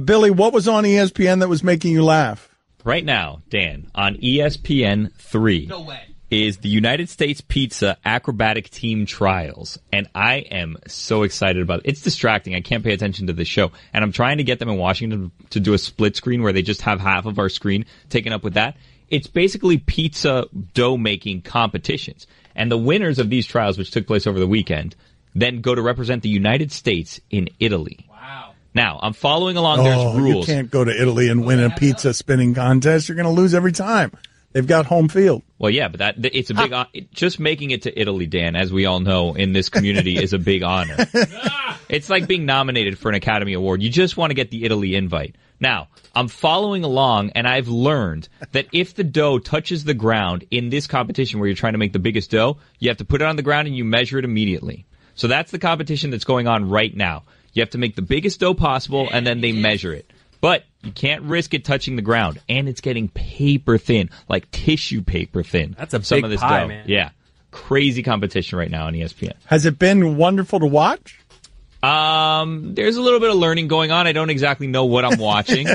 Billy, what was on ESPN that was making you laugh? Right now, Dan, on ESPN 3 is the United States Pizza Acrobatic Team Trials, and I am so excited about it. It's distracting. I can't pay attention to the show, and I'm trying to get them in Washington to do a split screen where they just have half of our screen taken up with that. It's basically pizza dough-making competitions, and the winners of these trials, which took place over the weekend, then go to represent the United States in Italy. Now, I'm following along. There's rules. You can't go to Italy and win a pizza spinning contest. You're going to lose every time. They've got home field. Well, yeah, but it's a big just making it to Italy, Dan, as we all know in this community, is a big honor. It's like being nominated for an Academy Award. You just want to get the Italy invite. Now, I'm following along, and I've learned that if the dough touches the ground in this competition where you're trying to make the biggest dough, you have to put it on the ground and you measure it immediately. So that's the competition that's going on right now. You have to make the biggest dough possible, and then they measure it. But you can't risk it touching the ground. And it's getting paper thin, like tissue paper thin. That's a big of this pie, dough. man. Yeah. Crazy competition right now on ESPN. Has it been wonderful to watch? There's a little bit of learning going on. I don't exactly know what I'm watching,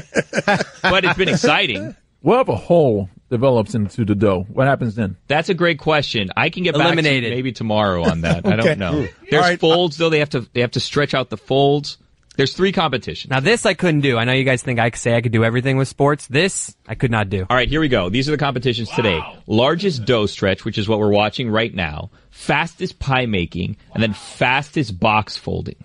but it's been exciting. What if a hole develops into the dough? What happens then? That's a great question. I can get back to you maybe tomorrow on that. I don't know. There's folds, though. They have to stretch out the folds. There's 3 competitions. Now, this I couldn't do. I know you guys think I could say I could do everything with sports. This, I could not do. All right, here we go. These are the competitions today. Largest dough stretch, which is what we're watching right now. Fastest pie making, and then fastest box folding.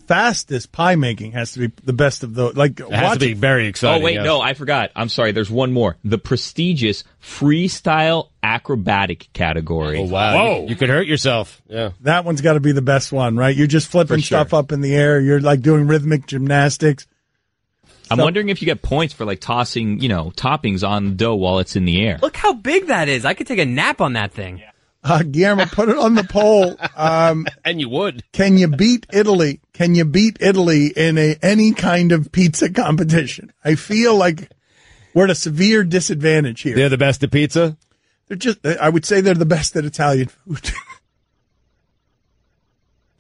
Fastest pie making has to be the best of those. Like, it has to be very exciting. Oh, wait, no, I forgot. I'm sorry. There's one more. The prestigious freestyle acrobatic category. Oh, wow. Whoa. You could hurt yourself. Yeah. That one's got to be the best one, right? You're just flipping stuff up in the air. You're like doing rhythmic gymnastics. I'm wondering if you get points for like tossing, toppings on dough while it's in the air. Look how big that is. I could take a nap on that thing. Guillermo, put it on the poll. And you would. Can you beat Italy? Can you beat Italy in any kind of pizza competition? I feel like we're at a severe disadvantage here. They're the best at pizza? I would say they're the best at Italian food.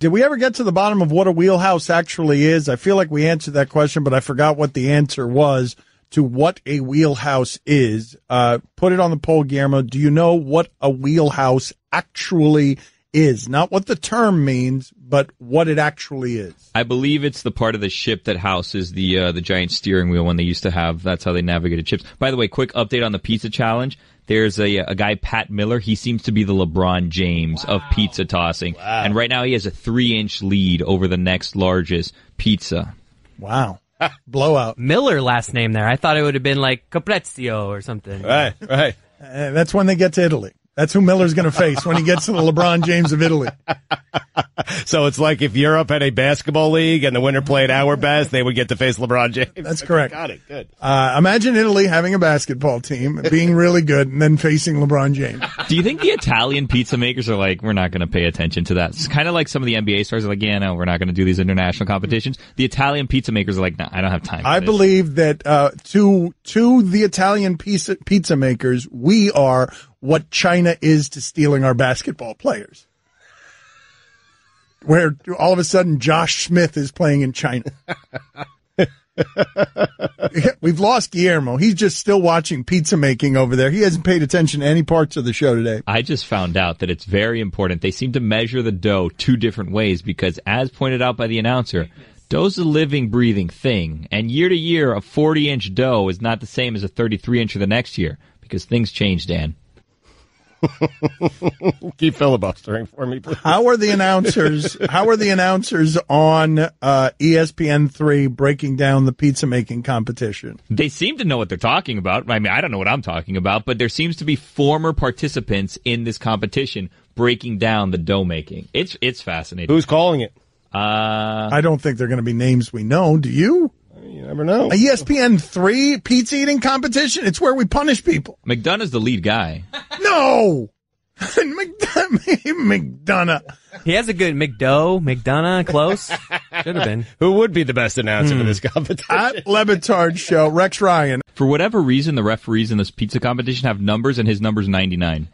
Did we ever get to the bottom of what a wheelhouse actually is? I feel like we answered that question, but I forgot what the answer was to what a wheelhouse is. Put it on the poll, Guillermo. Do you know what a wheelhouse actually is? Not what the term means, but what it actually is. I believe it's the part of the ship that houses the giant steering wheel when they used to have. That's how they navigated ships. By the way, quick update on the pizza challenge. There's a guy, Pat Miller. He seems to be the LeBron James of pizza tossing. Wow. And right now he has a 3-inch lead over the next largest pizza. Wow. Blowout. Miller last name there. I thought it would have been like Caprezio or something. Right. That's when they get to Italy. That's who Miller's going to face when he gets to the LeBron James of Italy. So it's like if Europe had a basketball league and the winner played our best, they would get to face LeBron James. That's correct. Got it. Good. Imagine Italy having a basketball team, being really good, and then facing LeBron James. Do you think the Italian pizza makers are like, we're not going to pay attention to that? It's kind of like some of the NBA stars are like, yeah, no, we're not going to do these international competitions. The Italian pizza makers are like, no, I don't have time for I this. believe that to the Italian pizza makers, we are what China is to stealing our basketball players. Where all of a sudden Josh Smith is playing in China. We've lost Guillermo. He's just still watching pizza making over there. He hasn't paid attention to any parts of the show today. I just found out that it's very important. They seem to measure the dough 2 different ways because, as pointed out by the announcer, dough's a living, breathing thing. And year to year, a 40-inch dough is not the same as a 33-incher the next year because things change, Dan. Keep filibustering for me, please. How are the announcers on ESPN3 breaking down the pizza making competition? They seem to know what they're talking about. I mean, I don't know what I'm talking about, but there seems to be former participants in this competition breaking down the dough making. It's fascinating. Who's calling it? I don't think they're going to be names we know. Do you? You never know. A ESPN3 pizza eating competition? It's where we punish people. McDonough's the lead guy. No! McDonough. He has a good McDonough, close. Should have been. Who would be the best announcer for this competition? At Batard Show, Rex Ryan. For whatever reason, the referees in this pizza competition have numbers, and his number's 99.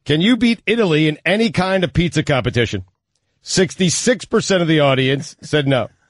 Can you beat Italy in any kind of pizza competition? 66% of the audience said no.